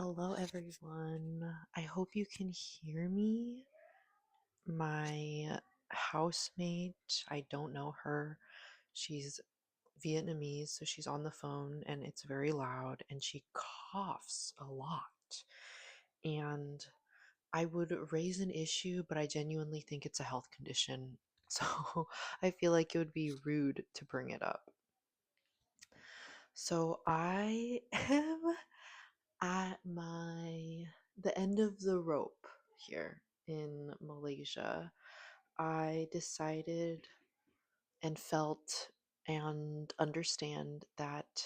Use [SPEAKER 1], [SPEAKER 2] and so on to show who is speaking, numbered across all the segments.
[SPEAKER 1] Hello, everyone. I hope you can hear me. My housemate, I don't know her. She's Vietnamese, so she's on the phone and it's very loud and she coughs a lot. And I would raise an issue, but I genuinely think it's a health condition. So I feel like it would be rude to bring it up. So I am at the end of the rope here in Malaysia. I decided and felt and understand that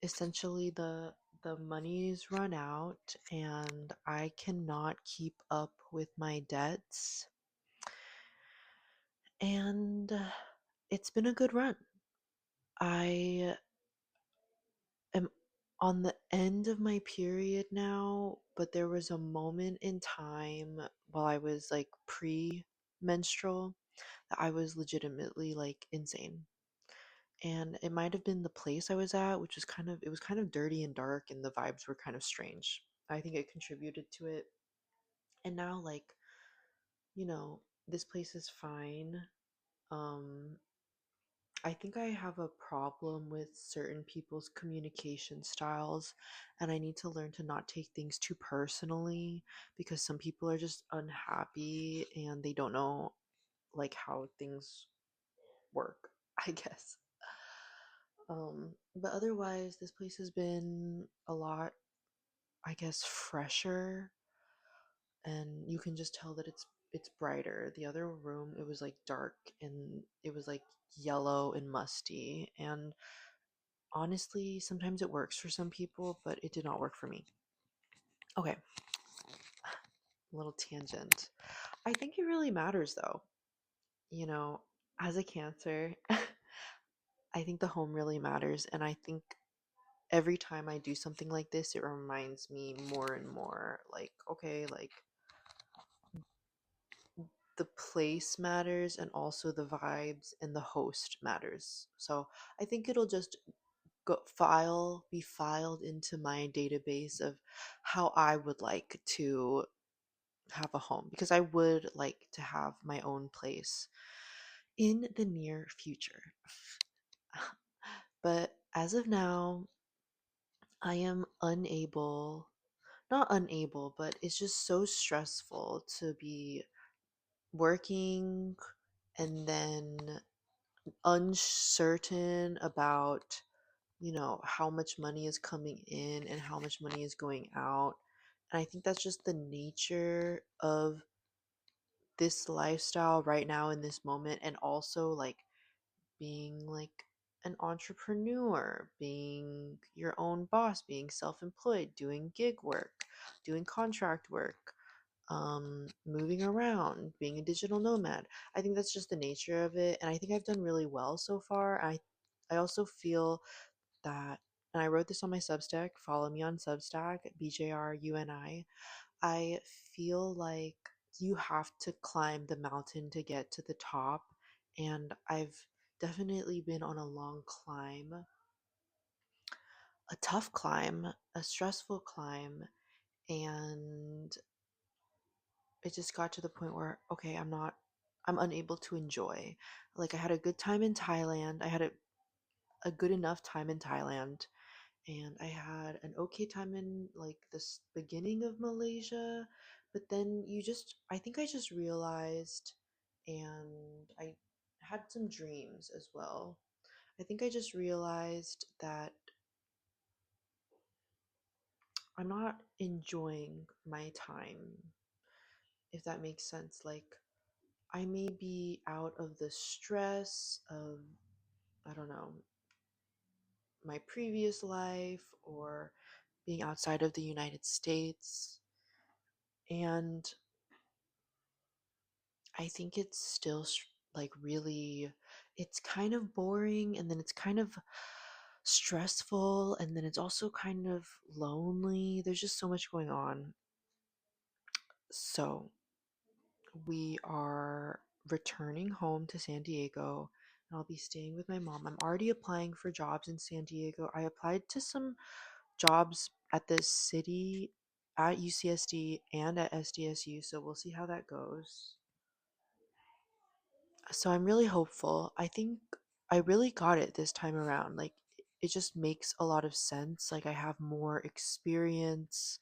[SPEAKER 1] essentially the money's run out and I cannot keep up with my debts, and it's been a good run. I am on the end of my period now, but there was a moment in time while I was like pre-menstrual that I was legitimately like insane. And it might have been the place I was at, which was it was kind of dirty and dark and the vibes were kind of strange. I think it contributed to it. And now like, this place is fine. Um I think I have a problem with certain people's communication styles, and I need to learn to not take things too personally because some people are just unhappy and they don't know like how things work, I guess. But otherwise, this place has been a lot, I guess, fresher, and you can just tell that it's brighter. The other room, it was like dark and it was like yellow and musty, and honestly, sometimes it works for some people, but it did not work for me. Okay, little tangent. I think it really matters though. You know, as a Cancer, I think the home really matters. And I think every time I do something like this, it reminds me more and more like, okay, like the place matters and also the vibes and the host matters. So I think it'll just be filed into my database of how I would like to have a home, because I would like to have my own place in the near future. But as of now, I am not unable, but it's just so stressful to be working and then uncertain about, how much money is coming in and how much money is going out. And I think that's just the nature of this lifestyle right now in this moment, and also like being like an entrepreneur, being your own boss, being self-employed, doing gig work, doing contract work, moving around, being a digital nomad. I think that's just the nature of it, and I think I've done really well so far. I also feel that, and I wrote this on my Substack, follow me on Substack, BJRUNI. I feel like you have to climb the mountain to get to the top, and I've definitely been on a long climb, a tough climb, a stressful climb, and it just got to the point where, okay, I'm unable to enjoy. Like, I had a good time in Thailand. I had a good enough time in Thailand, and I had an okay time in like this beginning of Malaysia, but then I think I just realized, and I had some dreams as well. I think I just realized that I'm not enjoying my time, if that makes sense. Like, I may be out of the stress of, I don't know, my previous life or being outside of the United States. And I think it's still like really, it's kind of boring, and then it's kind of stressful, and then it's also kind of lonely. There's just so much going on. So we are returning home to San Diego, and I'll be staying with my mom. I'm already applying for jobs in San Diego. I applied to some jobs at the city, at UCSD, and at SDSU. So we'll see how that goes. So I'm really hopeful. I think I really got it this time around. Like, it just makes a lot of sense. Like, I have more experience.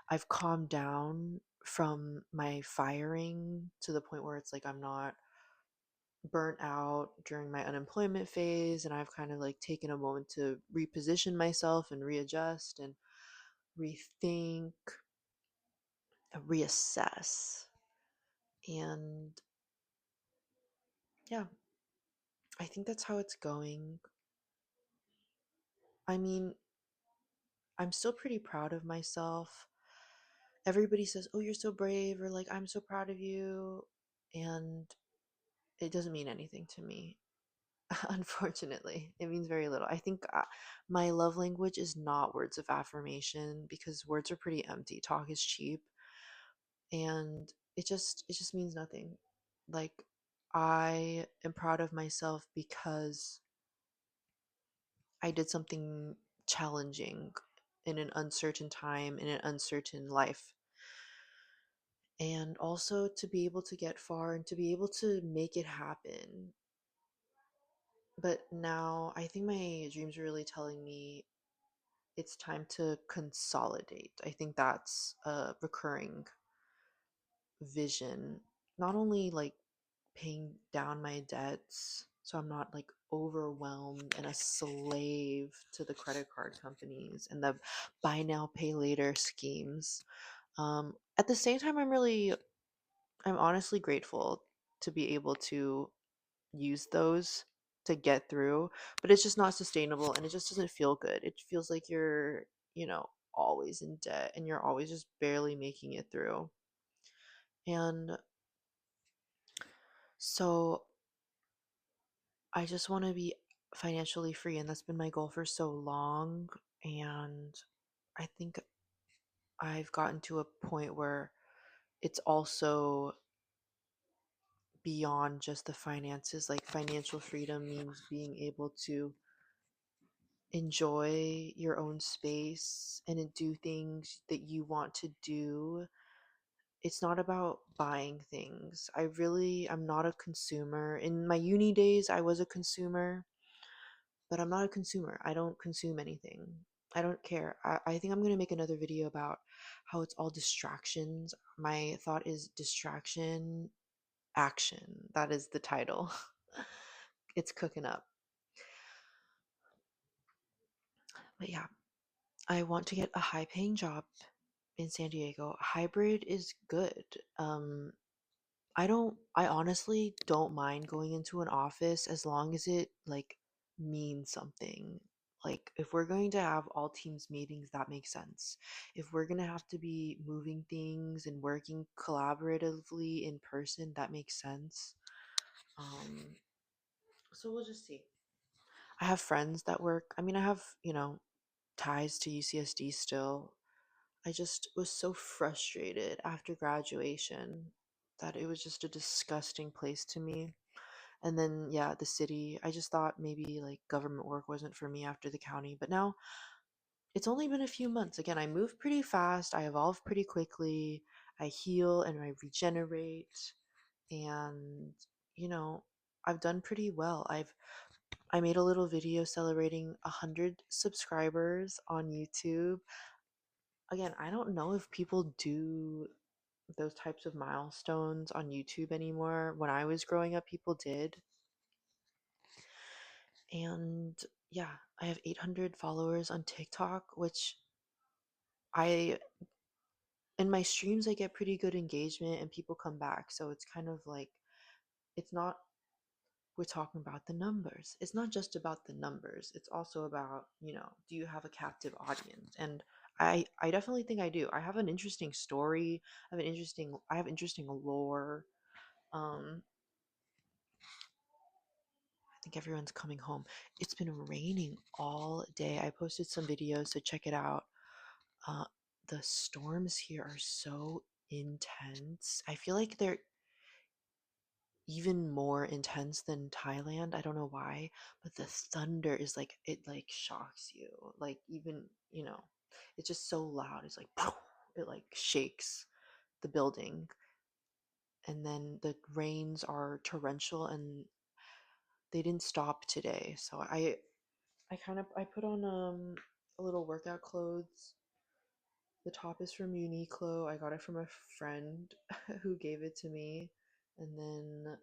[SPEAKER 1] I've calmed down from my firing to the point where it's like I'm not burnt out during my unemployment phase, and I've kind of like taken a moment to reposition myself and readjust and rethink, reassess. And yeah, I think that's how it's going. I mean, I'm still pretty proud of myself. Everybody says, "Oh, you're so brave," or like, "I'm so proud of you." And it doesn't mean anything to me. Unfortunately, it means very little. I think my love language is not words of affirmation because words are pretty empty. Talk is cheap, and it just means nothing. Like, I am proud of myself because I did something challenging in an uncertain time, in an uncertain life. And also to be able to get far and to be able to make it happen. But now I think my dreams are really telling me it's time to consolidate. I think that's a recurring vision. Not only like paying down my debts so I'm not like overwhelmed and a slave to the credit card companies and the buy now pay later schemes. At the same time, I'm honestly grateful to be able to use those to get through, but it's just not sustainable and it just doesn't feel good. It feels like you're, always in debt and you're always just barely making it through. And so I just want to be financially free, and that's been my goal for so long. And I think I've gotten to a point where it's also beyond just the finances. Like, financial freedom means being able to enjoy your own space and do things that you want to do. It's not about buying things. I'm not a consumer. In my uni days, I was a consumer, but I'm not a consumer. I don't consume anything. I don't care. I think I'm going to make another video about how it's all distractions. My thought is distraction, action. That is the title. It's cooking up. But yeah, I want to get a high paying job in San Diego. Hybrid is good. I honestly don't mind going into an office as long as it like means something. Like, if we're going to have all teams meetings, that makes sense. If we're going to have to be moving things and working collaboratively in person, that makes sense. Um, so we'll just see. I have friends that work. I mean, I have, ties to UCSD still. I just was so frustrated after graduation that it was just a disgusting place to me. And then, yeah, the city, I just thought maybe like government work wasn't for me after the county. But now it's only been a few months. Again, I move pretty fast, I evolve pretty quickly, I heal and I regenerate. And, you know, I've done pretty well. I made a little video celebrating 100 subscribers on YouTube. Again, I don't know if people do those types of milestones on YouTube anymore. When I was growing up, people did. And yeah, I have 800 followers on TikTok, which I, in my streams, I get pretty good engagement and people come back. So it's kind of like, it's not, we're talking about the numbers. It's not just about the numbers. It's also about, do you have a captive audience? And I definitely think I do. I have an interesting story. I have interesting lore. Um, I think everyone's coming home. It's been raining all day. I posted some videos, so check it out. Uh, the storms here are so intense. I feel like they're even more intense than Thailand. I don't know why, but the thunder is like, it like shocks you. Like, even, It's just so loud. It's like it like shakes the building. And then the rains are torrential and they didn't stop today. So I put on a little workout clothes. The top is from Uniqlo. I got it from a friend who gave it to me. And then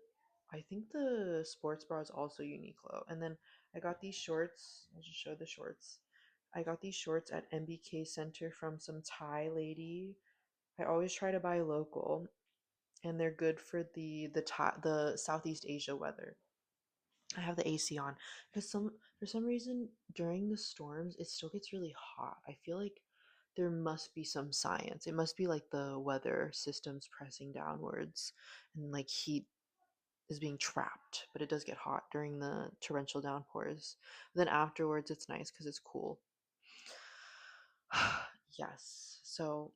[SPEAKER 1] I think the sports bra is also Uniqlo. And then I got these shorts. I'll just show the shorts. I got these shorts at MBK Center from some Thai lady. I always try to buy local, and they're good for the Southeast Asia weather. I have the AC on because some for some reason during the storms it still gets really hot. I feel like there must be some science. It must be like the weather systems pressing downwards and like heat is being trapped, but it does get hot during the torrential downpours. Then afterwards it's nice because it's cool. Yes. So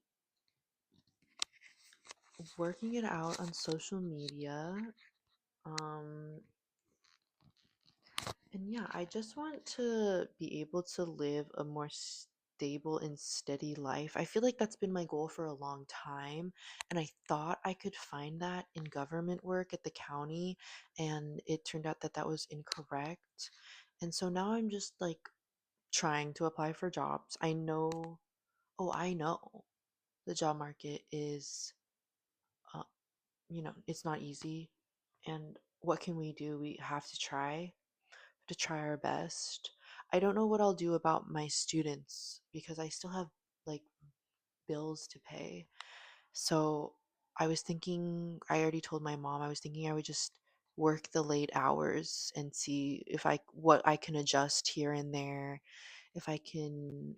[SPEAKER 1] working it out on social media. Um And yeah, I just want to be able to live a more stable and steady life. I feel like that's been my goal for a long time. And I thought I could find that in government work at the county. And it turned out that that was incorrect. And so now I'm just like trying to apply for jobs. I know the job market is, uh, it's not easy. And what can we do? We have to try our best. I don't know what I'll do about my students because I still have like bills to pay. So I was thinking, I already told my mom, I was thinking I would just work the late hours and see if what I can adjust here and there, if I can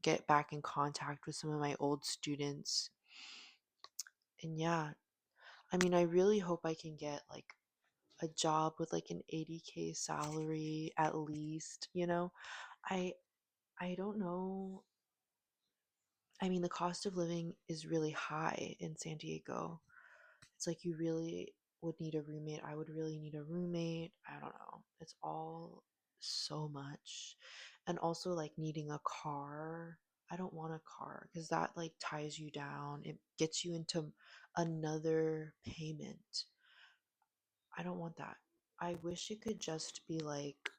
[SPEAKER 1] get back in contact with some of my old students. And yeah, I mean, I really hope I can get like a job with like an 80K salary at least, you know? I I don't know. I mean, the cost of living is really high in San Diego. It's like you really would need a roommate. I would really need a roommate. I don't know. It's all so much. And also like needing a car. I don't want a car because that like ties you down. It gets you into another payment. I don't want that. I wish it could just be like,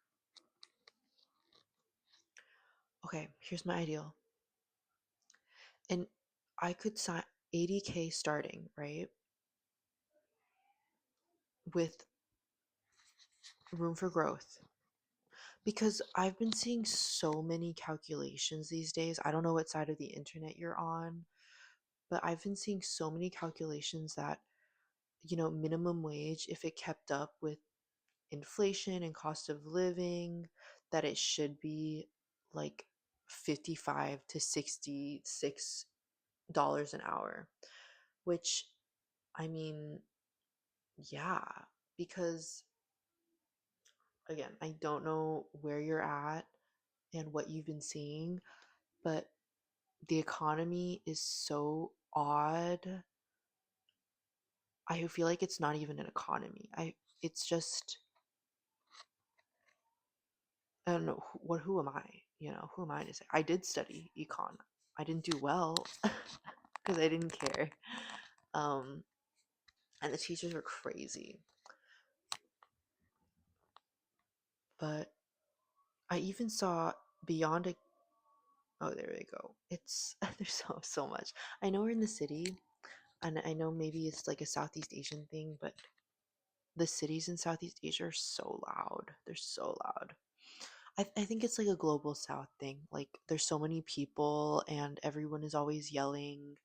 [SPEAKER 1] okay, here's my ideal. And I could sign 80K starting, right? With room for growth. Because I've been seeing so many calculations these days. I don't know what side of the internet you're on, but I've been seeing so many calculations that, minimum wage, if it kept up with inflation and cost of living, that it should be like 55 to $66 an hour, which I mean, yeah, because again, I don't know where you're at and what you've been seeing, but the economy is so odd. I feel like it's not even an economy. It's just, I don't know who am I? Who am I to say? I did study econ. I didn't do well because I didn't care. Um, and the teachers were crazy. But I even saw beyond a oh, there we go. It's there's so much. I know we're in the city, and I know maybe it's like a Southeast Asian thing, but the cities in Southeast Asia are so loud. They're so loud. I think it's like a global South thing. Like there's so many people and everyone is always yelling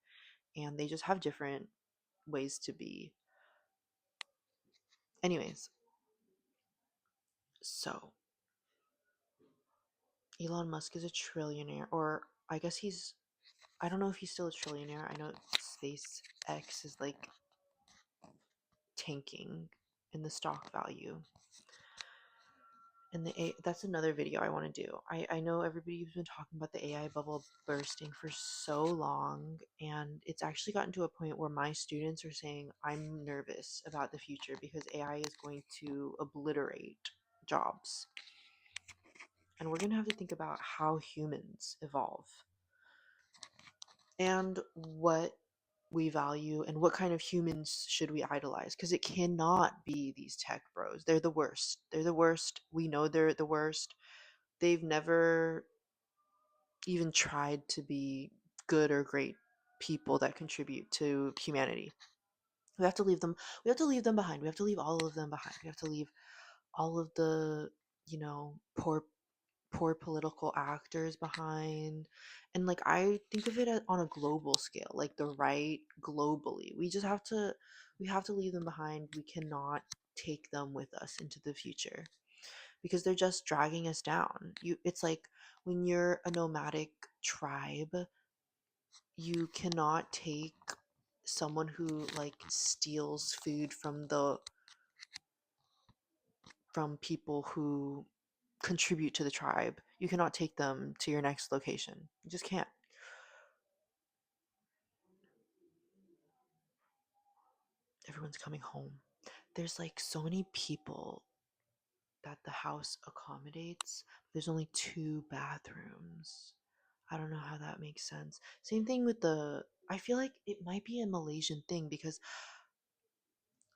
[SPEAKER 1] and they just have different ways to be. Anyways, so Elon Musk is a trillionaire, or I guess I don't know if he's still a trillionaire. I know SpaceX is like tanking in the stock value. And that's another video I want to do. I know everybody's been talking about the AI bubble bursting for so long, and it's actually gotten to a point where my students are saying I'm nervous about the future because AI is going to obliterate jobs. And we're going to have to think about how humans evolve. and what we value and what kind of humans should we idolize, because it cannot be these tech bros. They're the worst. They're the worst. We know they're the worst. They've never even tried to be good or great people that contribute to humanity. We have to leave them. We have to leave them behind. We have to leave all of them behind. We have to leave all of the, poor political actors behind. And like, I think of it on a global scale, like the right globally. We have to leave them behind. We cannot take them with us into the future, because they're just dragging us down. It's like when you're a nomadic tribe, you cannot take someone who like steals food from people who contribute to the tribe. You cannot take them to your next location. You just can't. Everyone's coming home. There's like so many people that the house accommodates. There's only two bathrooms. I don't know how that makes sense. Same thing with I feel like it might be a Malaysian thing, because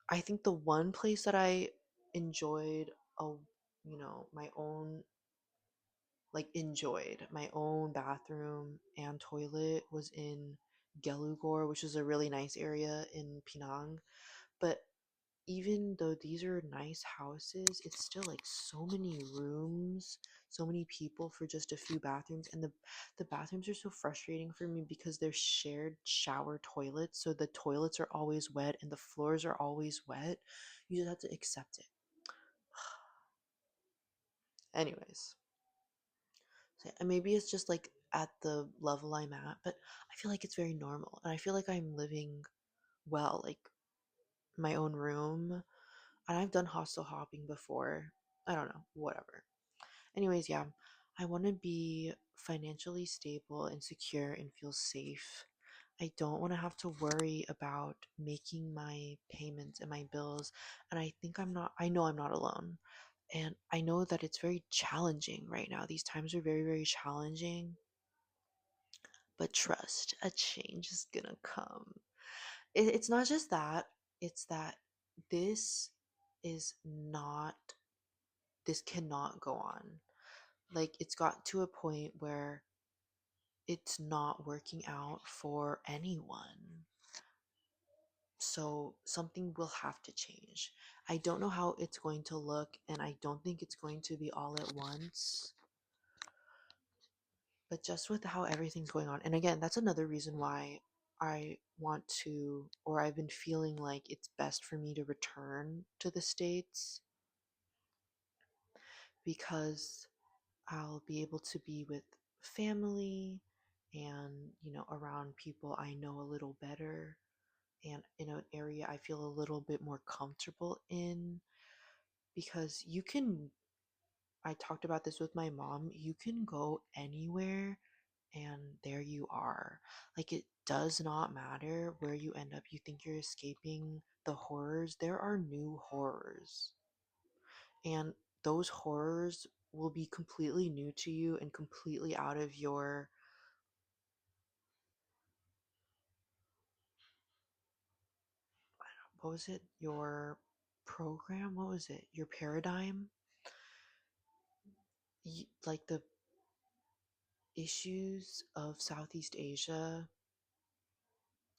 [SPEAKER 1] I think the one place that I enjoyed a my own, enjoyed my own bathroom and toilet was in Gelugor, which is a really nice area in Penang. But even though these are nice houses, it's still like so many rooms, so many people for just a few bathrooms. And the bathrooms are so frustrating for me because they're shared shower toilets. So the toilets are always wet and the floors are always wet. You just have to accept it. Anyways, so maybe it's just like at the level I'm at, but I feel like it's very normal. And I feel like I'm living well, like my own room. And I've done hostel hopping before. I don't know, whatever. Anyways, yeah, I want to be financially stable and secure and feel safe. I don't want to have to worry about making my payments and my bills. And I know I'm not alone. And I know that it's very challenging right now. These times are very, very challenging. But trust, a change is gonna come. It's not just that, it's that this is not, this cannot go on. Like, it's got to a point where it's not working out for anyone. So something will have to change. I don't know how it's going to look, and I don't think it's going to be all at once. But just with how everything's going on, and again, that's another reason why I want to, or I've been feeling like it's best for me to return to the States, because I'll be able to be with family and, around people I know a little better, and in an area I feel a little bit more comfortable in. Because I talked about this with my mom, you can go anywhere and there you are. Like, it does not matter where you end up. You think you're escaping the horrors, there are new horrors. And those horrors will be completely new to you and completely out of your, what was it? Your program? What was it? Your paradigm? Like the issues of Southeast Asia.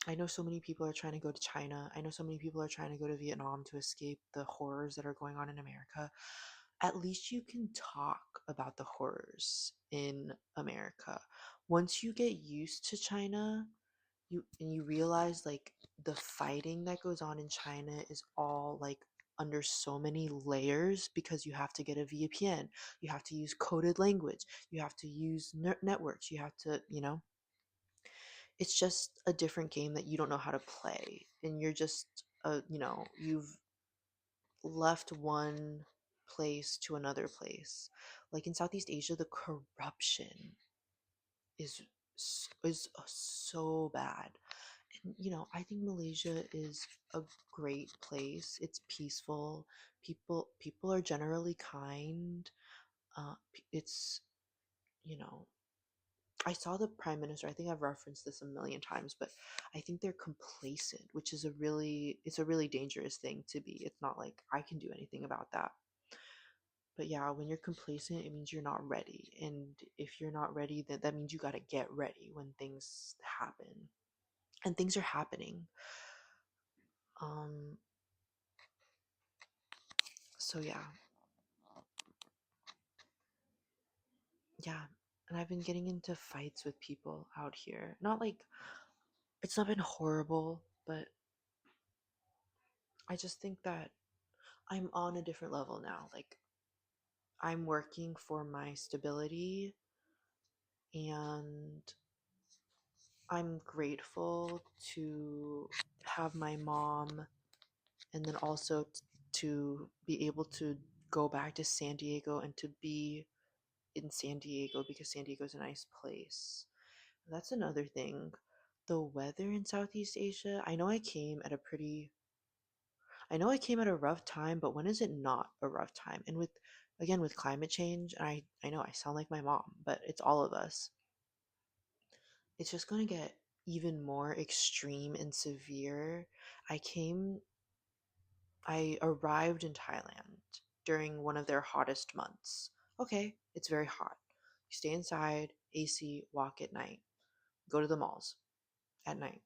[SPEAKER 1] I know so many people are trying to go to China. I know so many people are trying to go to Vietnam to escape the horrors that are going on in America. At least you can talk about the horrors in America. Once you get used to China, you realize like the fighting that goes on in China is all like under so many layers, because you have to get a VPN, you have to use coded language, you have to use networks, you have to, it's just a different game that you don't know how to play, and you're just you've left one place to another place. Like in Southeast Asia, the corruption is so bad. And I think Malaysia is a great place. It's peaceful. People are generally kind. It's, you know I saw the prime minister. I think I've referenced this a million times, but I think they're complacent, which is it's a really dangerous thing to be. It's not like I can do anything about that. But yeah, when you're complacent, it means you're not ready. And if you're not ready, then that means you got to get ready when things happen. And things are happening. Um so yeah. Yeah. And I've been getting into fights with people out here. Not like it's not been horrible, but I just think that I'm on a different level now. Like I'm working for my stability, and I'm grateful to have my mom, and then also to be able to go back to San Diego and to be in San Diego because San Diego is a nice place. That's another thing. The weather in Southeast Asia, I know I came at a rough time, but when is it not a rough time? And with again with climate change, I know I sound like my mom, but it's all of us. It's just going to get even more extreme and severe. I came I arrived in Thailand during one of their hottest months. Okay, it's very hot. You stay inside, AC, walk at night, go to the malls at night.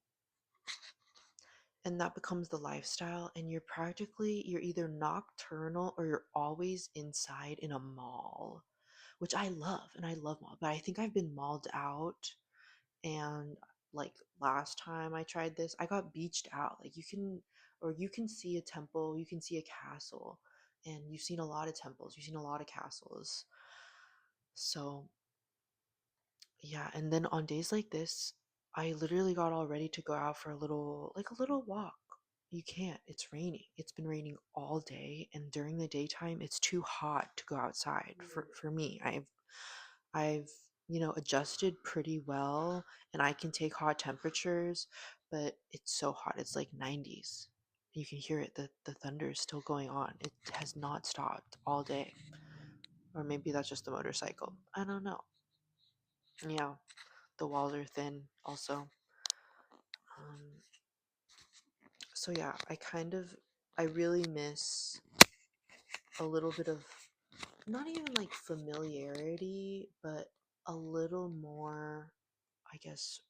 [SPEAKER 1] And that becomes the lifestyle, and you're either nocturnal or you're always inside in a mall, which I love, and I love mall, but I think I've been mauled out. And like last time I tried this, I got beached out. Like you can see a temple, you can see a castle, and you've seen a lot of temples, you've seen a lot of castles. So yeah, and then on days like this, I literally got all ready to go out for a little walk. You can't. It's raining. It's been raining all day, and during the daytime, it's too hot to go outside for me. I've adjusted pretty well, and I can take hot temperatures, but it's so hot. It's like 90s. You can hear it. The thunder is still going on. It has not stopped all day. Or maybe that's just the motorcycle. I don't know. Yeah, the walls are thin also. Um, so yeah, I really miss a little bit of not even like familiarity, but a little more, I guess,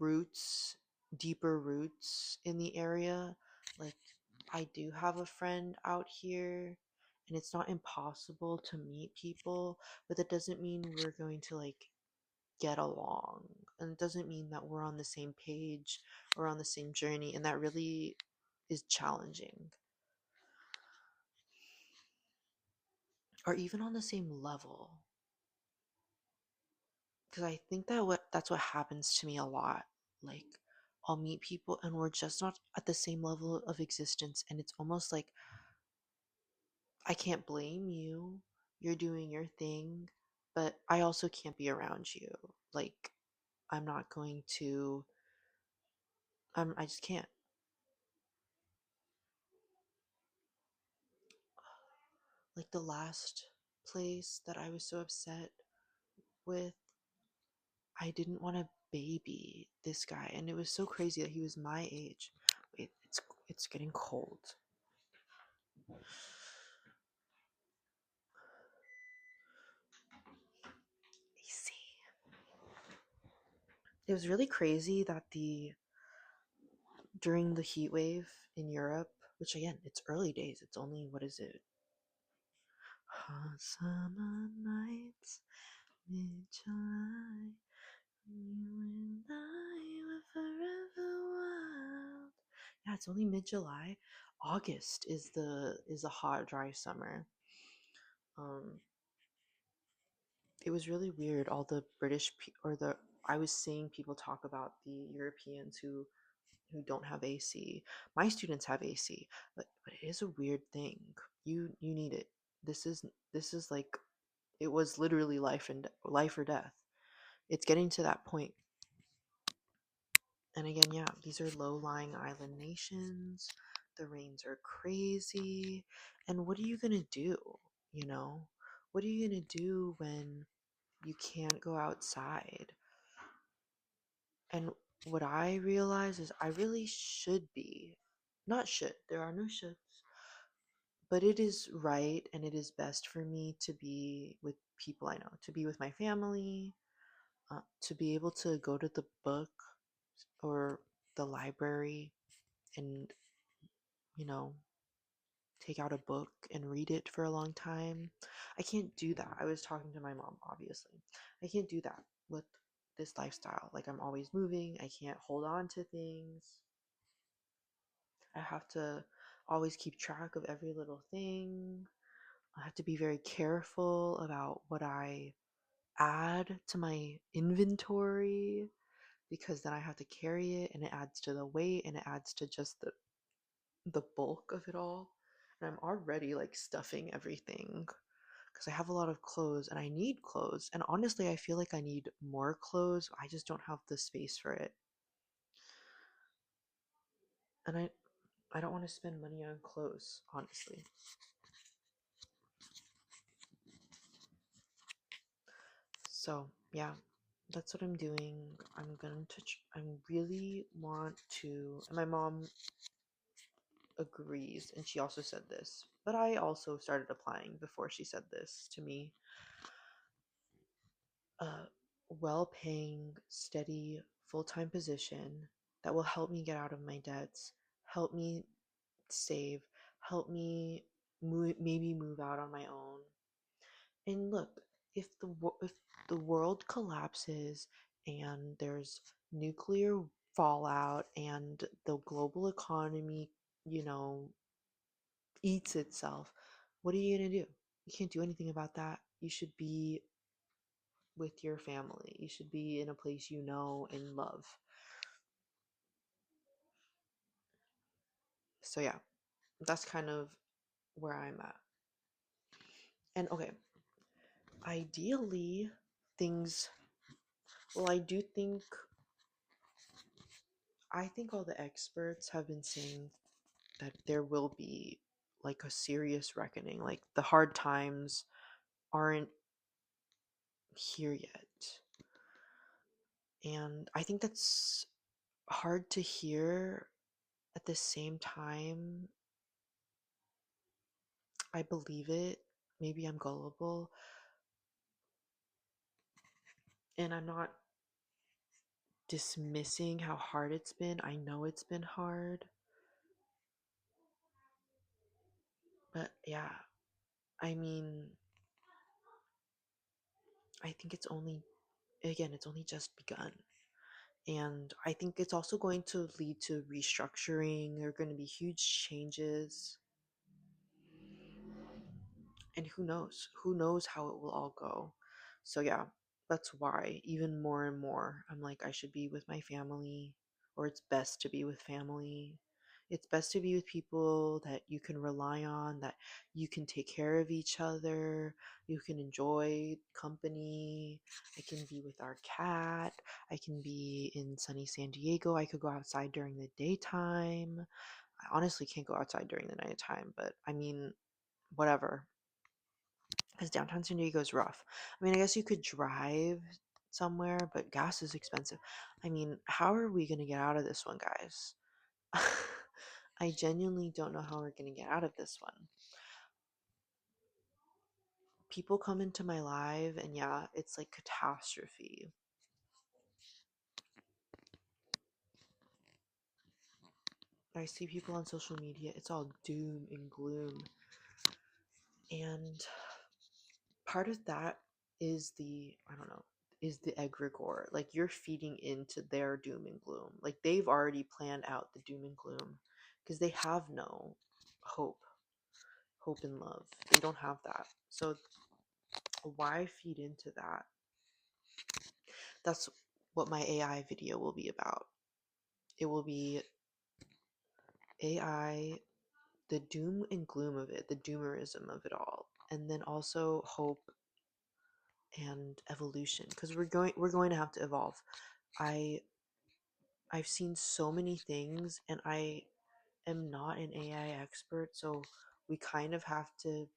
[SPEAKER 1] roots, deeper roots in the area. Like, I do have a friend out here, and it's not impossible to meet people, but that doesn't mean we're going to like get along. And it doesn't mean that we're on the same page or on the same journey, and that really is challenging. Or even on the same level. Because I think that's what happens to me a lot. Like I'll meet people and we're just not at the same level of existence, and it's almost like I can't blame you. You're doing your thing, but I also can't be around you. Like I'm not going to I just can't. Like the last place that I was so upset with, I didn't want to baby this guy, and it was so crazy that he was my age. Wait, it's getting cold. AC. It was really crazy that the during the heat wave in Europe, which again, it's early days. It's only what is it? Hot summer nights, mid-July, you and I were forever wild. Yeah, it's only mid-July. August is a hot, dry summer. Um, it was really weird. All the or the I was seeing people talk about the Europeans who don't have AC. My students have AC, but it is a weird thing. You need it. This is like it was literally life or death. It's getting to that point. And again, yeah, these are low-lying island nations. The rains are crazy. And what are you going to do, you know? What are you going to do when You can't go outside. And what I realize is I really should be, not should, there are no shoulds, but it is right and it is best for me to be with people I know, to be with my family, to be able to go to the book or the library and, you know, take out a book and read it for a long time. I can't do that. I was talking to my mom, obviously. I can't do that with this lifestyle. Like, I'm always moving, I can't hold on to things. I have to always keep track of every little thing. I have to be very careful about what I add to my inventory because then I have to carry it and it adds to the weight and it adds to just the bulk of it all. And I'm already like stuffing everything because I have a lot of clothes and I need clothes. And honestly, I feel like I need more clothes. I just don't have the space for it. And I don't want to spend money on clothes, honestly. So, yeah, that's what I'm doing. I really want to, and my mom agrees, and she also said this, but I also started applying before she said this to me. A well paying, steady, full time position that will help me get out of my debts, help me save, help me maybe move out on my own. And look, if the world collapses and there's nuclear fallout and the global economy, you know, eats itself, what are you going to do? You can't do anything about that. You should be with your family. You should be in a place you know and love. So yeah, that's kind of where I'm at. And okay, ideally things well, I think all the experts have been saying that there will be like a serious reckoning. Like the hard times aren't here yet. And I think that's hard to hear. At the same time, I believe it. Maybe I'm gullible. And I'm not dismissing how hard it's been. I know it's been hard. But yeah, I mean, I think it's only just begun. And I think it's also going to lead to restructuring. There are going to be huge changes. And who knows how it will all go. So yeah, that's why even more and more I'm like I should be with my family, or it's best to be with family. It's best to be with people that you can rely on, that you can take care of each other, you can enjoy company. I can be with our cat, I can be in sunny San Diego, I could go outside during the daytime. I honestly can't go outside during the nighttime, but I mean, whatever, because downtown San Diego is rough. I mean, I guess you could drive somewhere, but gas is expensive. I mean, how are we going to get out of this one, guys? I genuinely don't know how we're going to get out of this one. People come into my live, and yeah, it's like catastrophe. I see people on social media, it's all doom and gloom. And part of that is I don't know, is the egregore. Like you're feeding into their doom and gloom. Like they've already planned out the doom and gloom because they have no hope, hope and love. They don't have that. So why feed into that? That's what my AI video will be about. It will be AI, the doom and gloom of it, the doomerism of it all, and then also hope and evolution because we're going to have to evolve. I I've seen so many things and I am not an AI expert, so we kind of have to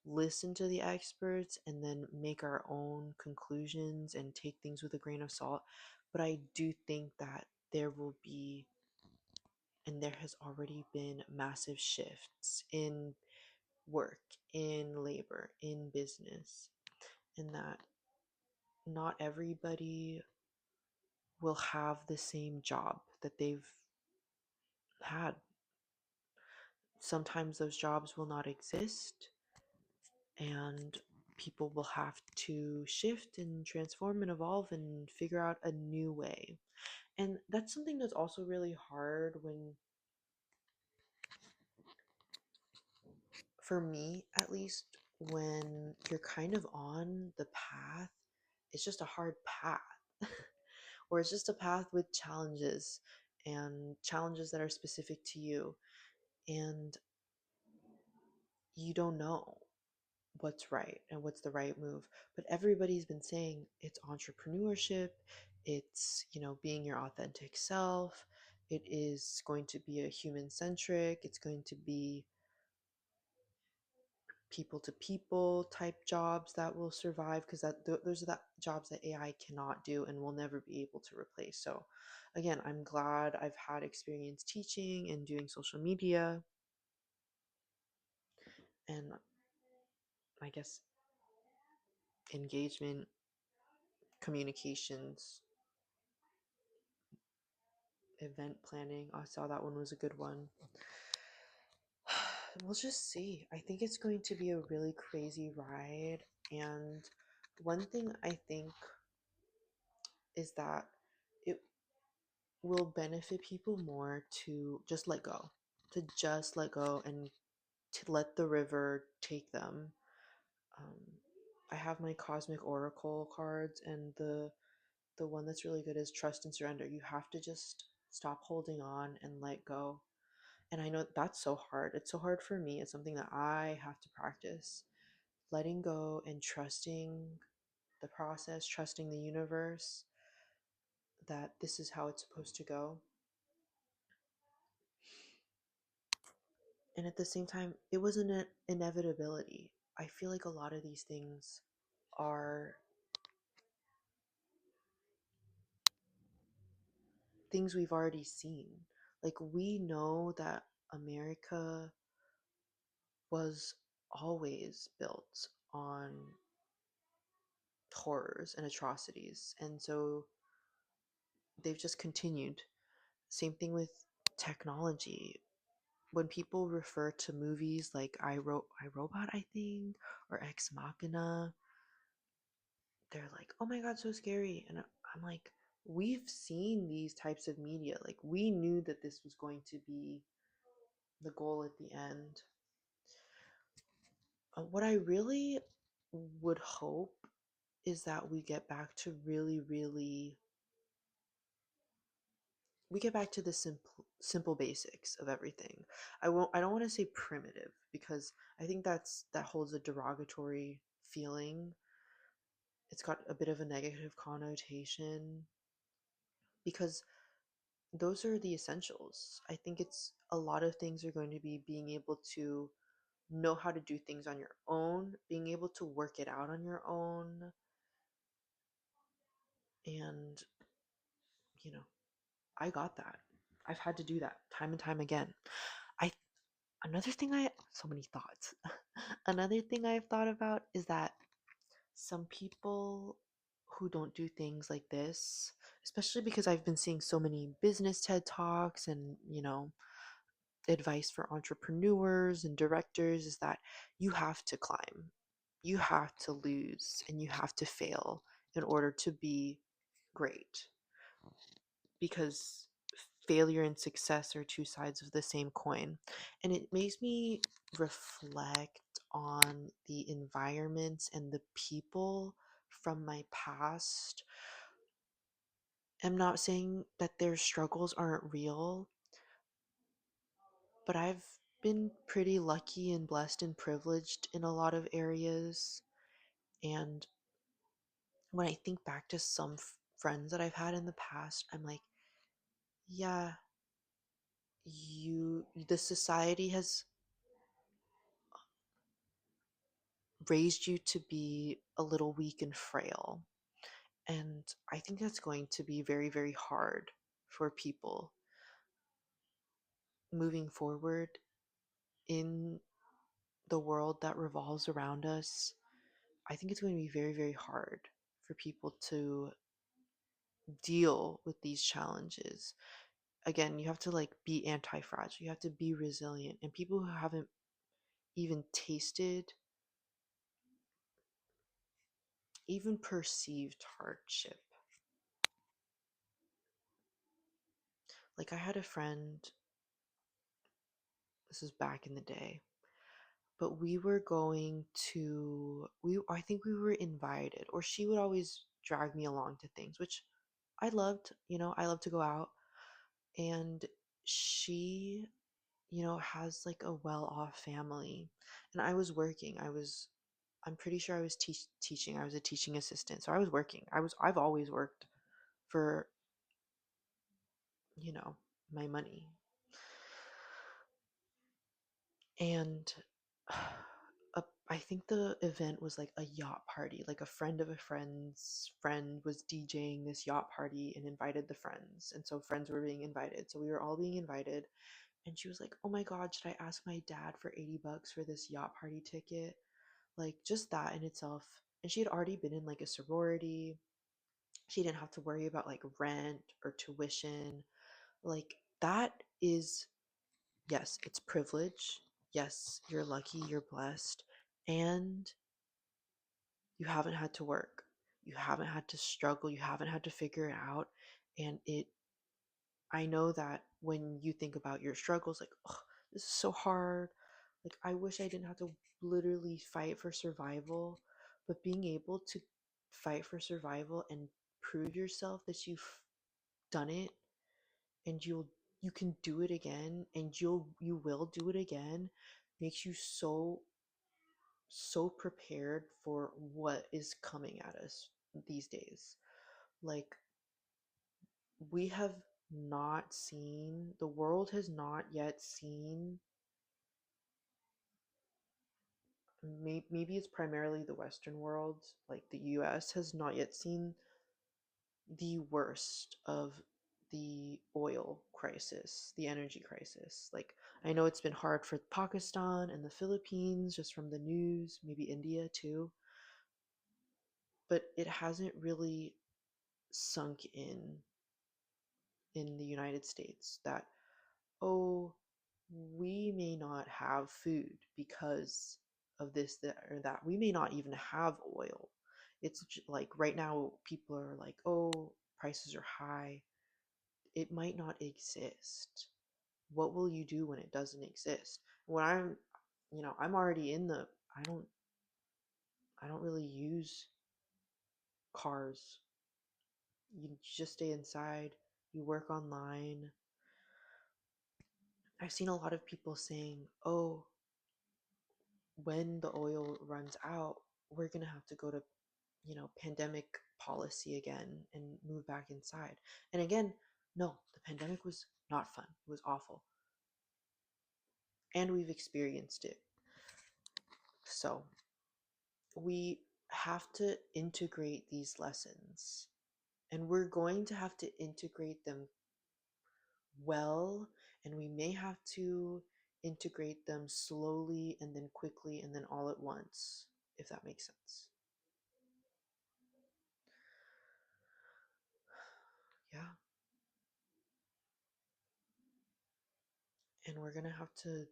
[SPEAKER 1] listen to the experts and then make our own conclusions and take things with a grain of salt. But I do think that there will be, and there has already been, massive shifts in work, in labor, in business, and that not everybody will have the same job that they've had. Sometimes those jobs will not exist, and people will have to shift and transform and evolve and figure out a new way. And that's something that's also really hard when, for me at least, when you're kind of on the path, it's just a hard path. Or it's just a path with challenges, and challenges that are specific to you, and you don't know what's right and what's the right move. But everybody's been saying it's entrepreneurship, it's, being your authentic self, it is going to be a human centric, it's going to be people to people type jobs that will survive, because those are the jobs that AI cannot do and will never be able to replace. So again, I'm glad I've had experience teaching and doing social media, and I guess engagement, communications, event planning. I saw that one was a good one. We'll just see. I think it's going to be a really crazy ride. And one thing I think is that it will benefit people more to just let go, and to let the river take them. Um, I have my Cosmic Oracle cards, and the one that's really good is Trust and Surrender. You have to just stop holding on and let go. And I know that's so hard. It's so hard for me. It's something that I have to practice. Letting go and trusting the process, trusting the universe that this is how it's supposed to go. And at the same time, it was an inevitability. I feel like a lot of these things are things we've already seen. Like, we know that America was always built on horrors and atrocities. And so they've just continued. Same thing with technology. When people refer to movies like I Robot, I think, or Ex Machina, they're like, "Oh my god, so scary." And I'm like, we've seen these types of media. Like, we knew that this was going to be the goal at the end. What I really would hope is that we get back to we get back to the simple basics of everything. I don't want to say primitive, because I think that holds a derogatory feeling. It's got a bit of a negative connotation, because those are the essentials. I think it's a lot of things are going to be being able to know how to do things on your own, being able to work it out on your own, and you know, I got that. I've had to do that time and time again. I Another thing I so many thoughts. Another thing I've thought about is that some people who don't do things like this, especially because I've been seeing so many business TED Talks and, advice for entrepreneurs and directors, is that you have to climb. You have to lose and you have to fail in order to be great, because failure and success are two sides of the same coin. And it makes me reflect on the environments and the people from my past. I'm not saying that their struggles aren't real, but I've been pretty lucky and blessed and privileged in a lot of areas. And when I think back to some friends that I've had in the past, I'm like, yeah, the society has raised you to be a little weak and frail. And I think that's going to be very, very hard for people moving forward in the world that revolves around us. I think it's going to be very, very hard for people to deal with these challenges. Again, you have to like be anti-fragile. You have to be resilient. And people who haven't even tasted, even perceived hardship. Like I had a friend, this is back in the day, but we were going to we I think we were invited, or she would always drag me along to things, which I loved. I love to go out. And she, has like a well-off family. And I was working. I'm pretty sure I was teaching. I was a teaching assistant. So I was working. I've always worked for, you know, my money. And I think the event was like a yacht party. Like a friend of a friend's friend was DJing this yacht party and invited the friends. And so friends were being invited. So we were all being invited. And she was like, "Oh my God, should I ask my dad for $80 for this yacht party ticket?" Like just that in itself. And she had already been in like a sorority. She didn't have to worry about like rent or tuition. Like that is, yes, it's privilege. Yes, you're lucky, you're blessed. And you haven't had to work. You haven't had to struggle. You haven't had to figure it out. And I know that when you think about your struggles, like, oh, this is so hard. Like, I wish I didn't have to literally fight for survival. But being able to fight for survival and prove yourself that you've done it, and you can do it again, and you will do it again, makes you so prepared for what is coming at us these days. Like, we have not seen, the world has not yet seen, maybe it's primarily the Western world, like the US has not yet seen the worst of the oil crisis, the energy crisis. Like, I know it's been hard for Pakistan and the Philippines just from the news, maybe India too, but it hasn't really sunk in the United States that, oh, we may not have food because of this, that, or that. We may not even have oil. It's like right now, people are like, oh, prices are high. It might not exist. What will you do when it doesn't exist? When I'm already in the, I don't, I don't really use cars. You just stay inside, you work online. I've seen a lot of people saying, oh, when the oil runs out, we're going to have to go to, pandemic policy again and move back inside. And again, no, the pandemic was not fun. It was awful. And we've experienced it. So we have to integrate these lessons. And we're going to have to integrate them well. And we may have to integrate them slowly and then quickly and then all at once, if that makes sense. Yeah. And we're going to have to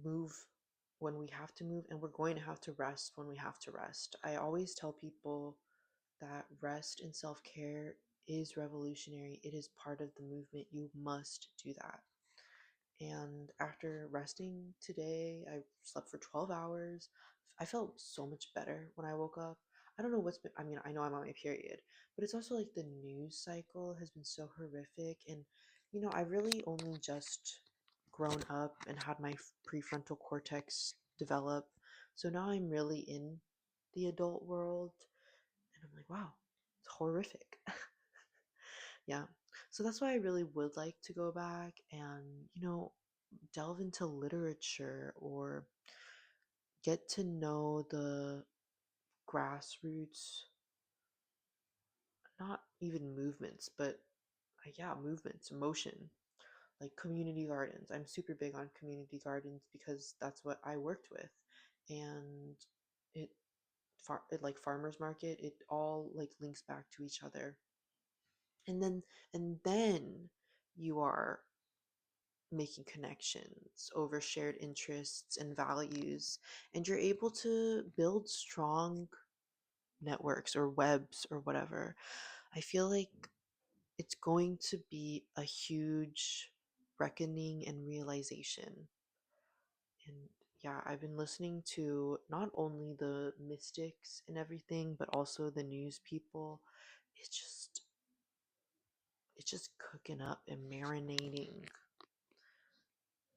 [SPEAKER 1] move when we have to move, and we're going to have to rest when we have to rest. I always tell people that rest and self care is revolutionary, it is part of the movement. You must do that. And after resting today, I slept for 12 hours. I felt so much better when I woke up. I don't know what's been, I mean, I know I'm on my period, but it's also like the news cycle has been so horrific. And, I really only just grown up and had my prefrontal cortex develop. So now I'm really in the adult world, and I'm like, wow, it's horrific. Yeah. So that's why I really would like to go back and, delve into literature or get to know the grassroots, not even movements, but yeah, movements, motion, like community gardens. I'm super big on community gardens because that's what I worked with. And it, it like farmers market, it all like links back to each other. And then you are making connections over shared interests and values, and you're able to build strong networks or webs or whatever. I feel like it's going to be a huge reckoning and realization. And yeah, I've been listening to not only the mystics and everything, but also the news people. It's just it's just cooking up and marinating.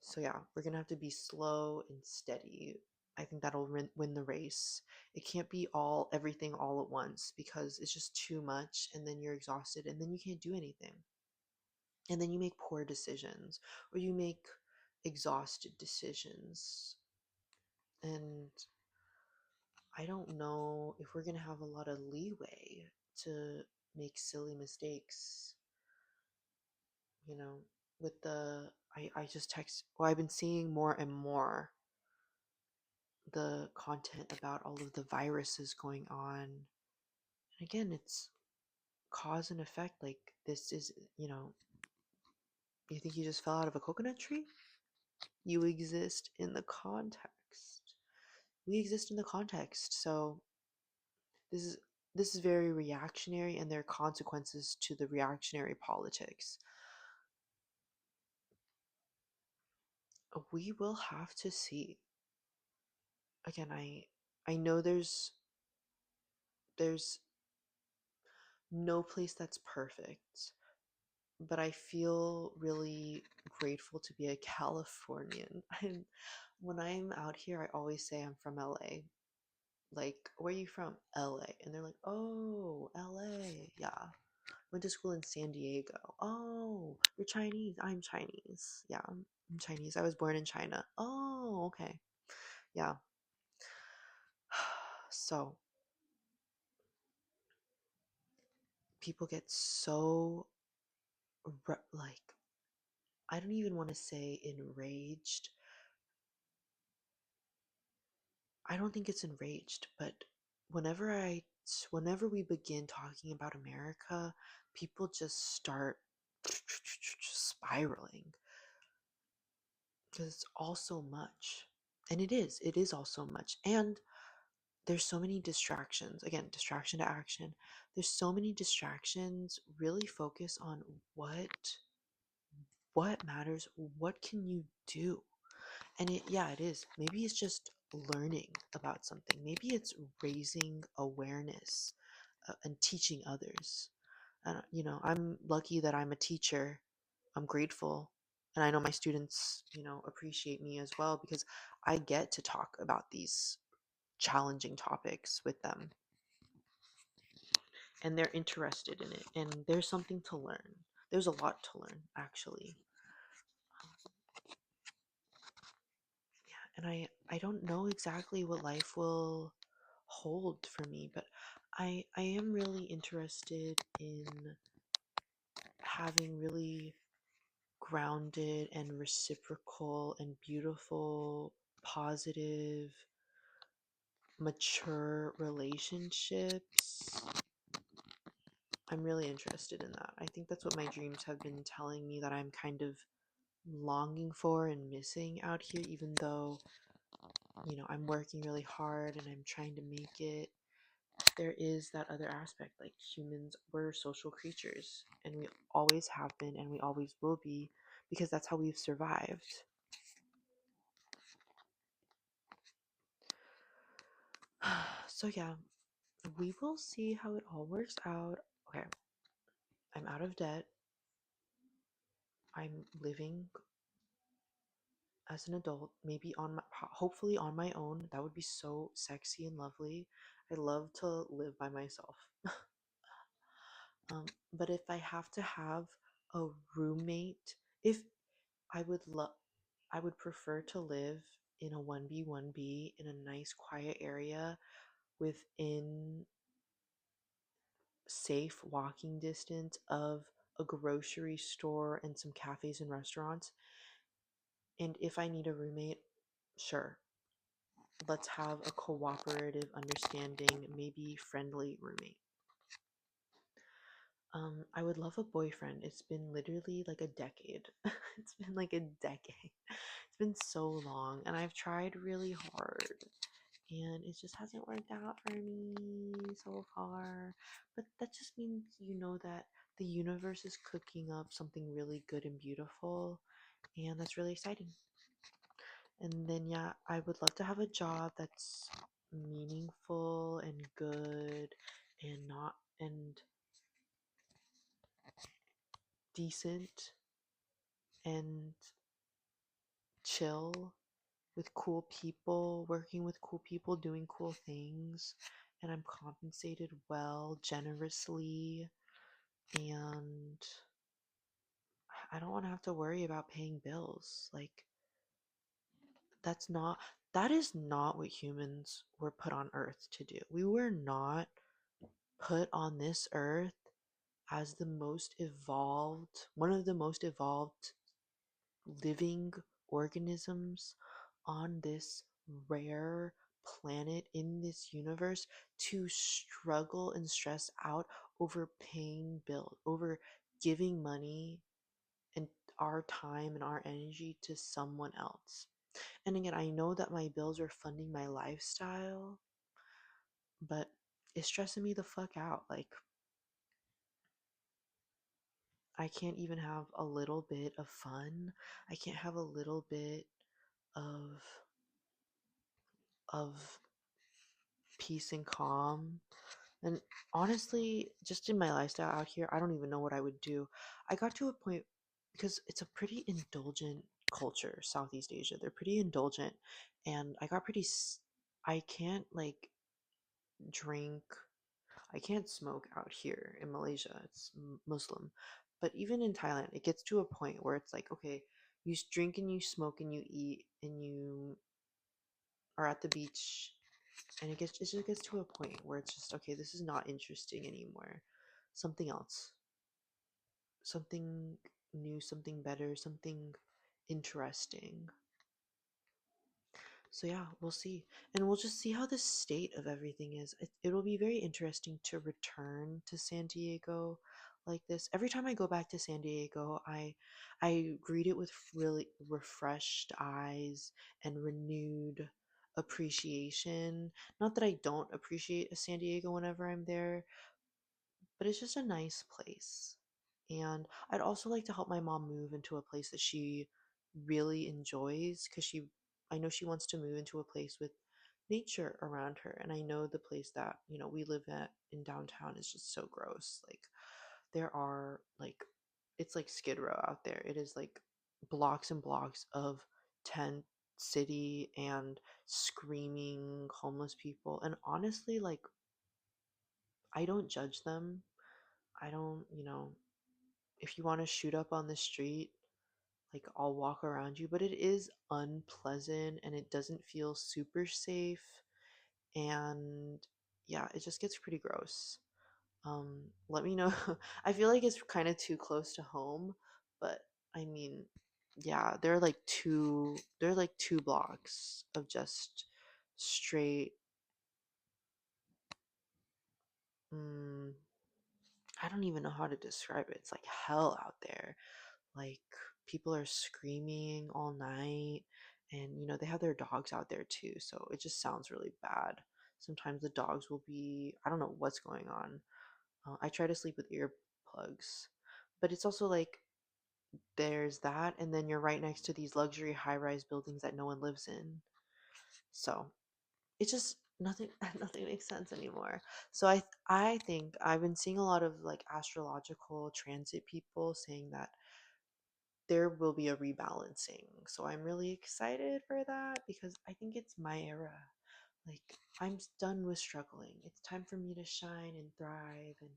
[SPEAKER 1] So yeah, we're gonna have to be slow and steady. I think that'll win the race. It can't be all everything all at once because it's just too much, and then you're exhausted, and then you can't do anything, and then you make poor decisions or you make exhausted decisions. And I don't know if we're gonna have a lot of leeway to make silly mistakes. You know, with the I just text. Well, I've been seeing more and more the content about all of the viruses going on. And again, it's cause and effect. Like, this is, you think you just fell out of a coconut tree? You exist in the context. We exist in the context. So this is this is very reactionary, and there are consequences to the reactionary politics. We will have to see. Again, I know there's no place that's perfect, but I feel really grateful to be a Californian. When I'm out here, I always say I'm from LA. Like, where are you from? LA. And they're like, oh, LA. Yeah. Went to school in San Diego. Oh, you're Chinese. I'm Chinese. Yeah, I'm Chinese. I was born in China. Oh, okay. Yeah. So people get so, like, I don't even want to say enraged. I don't think it's enraged, but whenever we begin talking about America, people just start spiraling because it's all so much. And it is all so much. And there's so many distractions. Again, distraction to action. There's so many distractions. Really focus on what matters. What can you do? And it is. Maybe it's just learning about something. Maybe it's raising awareness, and teaching others. And I'm lucky that I'm a teacher. I'm grateful. And I know my students, appreciate me as well because I get to talk about these challenging topics with them, and they're interested in it, and there's something to learn. There's a lot to learn, actually. Yeah, and I don't know exactly what life will hold for me, but I am really interested in having really grounded and reciprocal and beautiful, positive, mature relationships. I'm really interested in that. I think that's what my dreams have been telling me that I'm kind of longing for and missing out here, even though, I'm working really hard and I'm trying to make it. There is that other aspect. Like, humans, we're social creatures, and we always have been and we always will be, because that's how we've survived. So yeah, we will see how it all works out. Okay, I'm out of debt. I'm living as an adult, maybe hopefully on my own. That would be so sexy and lovely. I love to live by myself. But if I have to have a roommate, if I would love, I would prefer to live in a 1B1B in a nice quiet area within safe walking distance of a grocery store and some cafes and restaurants. And if I need a roommate, sure, let's have a cooperative, understanding, maybe friendly roommate. I would love a boyfriend. It's been literally like a decade. It's been like a decade. It's been so long, and I've tried really hard, and it just hasn't worked out for me so far. But that just means that the universe is cooking up something really good and beautiful, and that's really exciting. And then, yeah, I would love to have a job that's meaningful and good and not and decent and chill with cool people, working with cool people, doing cool things, and I'm compensated well, generously, and I don't want to have to worry about paying bills. Like, that's not, that is not what humans were put on earth to do. We were not put on this earth as the most evolved, one of the most evolved living organisms on this rare planet in this universe to struggle and stress out over paying bills, over giving money and our time and our energy to someone else. And again, I know that my bills are funding my lifestyle, but it's stressing me the fuck out. Like, I can't even have a little bit of fun. I can't have a little bit of of peace and calm. And honestly, just in my lifestyle out here, I don't even know what I would do. I got to a point because it's a pretty indulgent culture, Southeast Asia. They're pretty indulgent, and I got I can't like drink. I can't smoke out here in Malaysia. It's Muslim. But even in Thailand, it gets to a point where it's like, okay, you drink and you smoke and you eat and you are at the beach, and it just gets to a point where it's just, okay, this is not interesting anymore. Something else, something new, something better, something interesting. So yeah, we'll see. And we'll just see how the state of everything is. It'll be very interesting to return to San Diego like this. Every time I go back to San Diego, I greet it with really refreshed eyes and renewed appreciation. Not that I don't appreciate San Diego whenever I'm there, but it's just a nice place. And I'd also like to help my mom move into a place that she really enjoys, because I know she wants to move into a place with nature around her. And I know the place that, we live at in downtown is just so gross. Like, there are like, it's like Skid Row out there. It is like blocks and blocks of tent city and screaming homeless people. And honestly, like, I don't judge them. I don't, if you want to shoot up on the street, like, I'll walk around you, but it is unpleasant and it doesn't feel super safe. And yeah, it just gets pretty gross. Let me know. I feel like it's kind of too close to home, but I mean, yeah, there are like 2 blocks of just straight, mm, I don't even know how to describe it. It's like hell out there. Like, people are screaming all night, and they have their dogs out there too, so it just sounds really bad. Sometimes the dogs will be, I don't know what's going on. I try to sleep with earplugs, but it's also like, there's that, and then you're right next to these luxury high-rise buildings that no one lives in. So it's just nothing nothing makes sense anymore. So I think I've been seeing a lot of like astrological transit people saying that there will be a rebalancing. So I'm really excited for that, because I think it's my era. Like, I'm done with struggling. It's time for me to shine and thrive and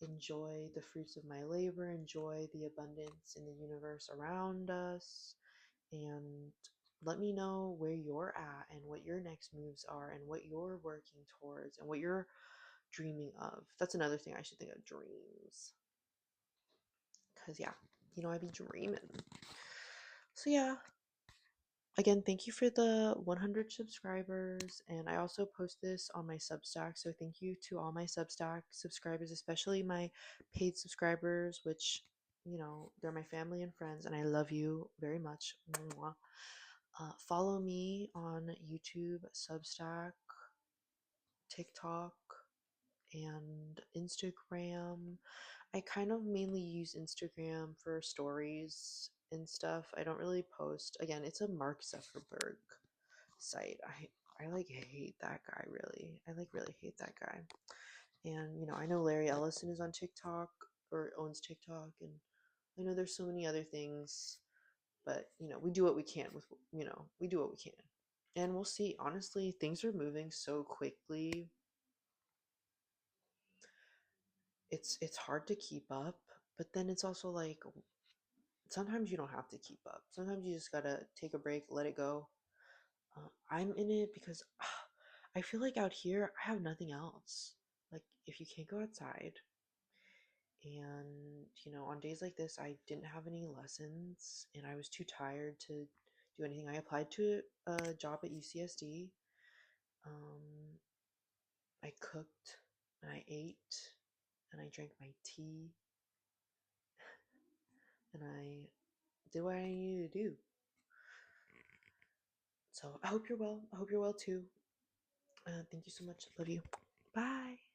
[SPEAKER 1] enjoy the fruits of my labor, enjoy the abundance in the universe around us. And let me know where you're at and what your next moves are and what you're working towards and what you're dreaming of. That's another thing I should think of, dreams. Because, yeah, I be dreaming. So, yeah, again, thank you for the 100 subscribers. And I also post this on my Substack. So, thank you to all my Substack subscribers, especially my paid subscribers, which, they're my family and friends. And I love you very much. Mwah. Follow me on YouTube, Substack, TikTok, and Instagram. I kind of mainly use Instagram for stories and stuff. I don't really post. Again, it's a Mark Zuckerberg site. I like hate that guy really. I like really hate that guy. And I know Larry Ellison is on TikTok or owns TikTok, and I know there's so many other things, but we do what we can with we do what we can. And we'll see. Honestly, things are moving so quickly. It's hard to keep up, but then it's also like sometimes you don't have to keep up. Sometimes you just gotta take a break, let it go. I'm in it because I feel like out here I have nothing else. Like if you can't go outside, and on days like this I didn't have any lessons and I was too tired to do anything. I applied to a job at UCSD. Um, I cooked and I ate and I drank my tea and I did what I needed to do. So I hope you're well. I hope you're well too. Thank you so much. Love you. Bye.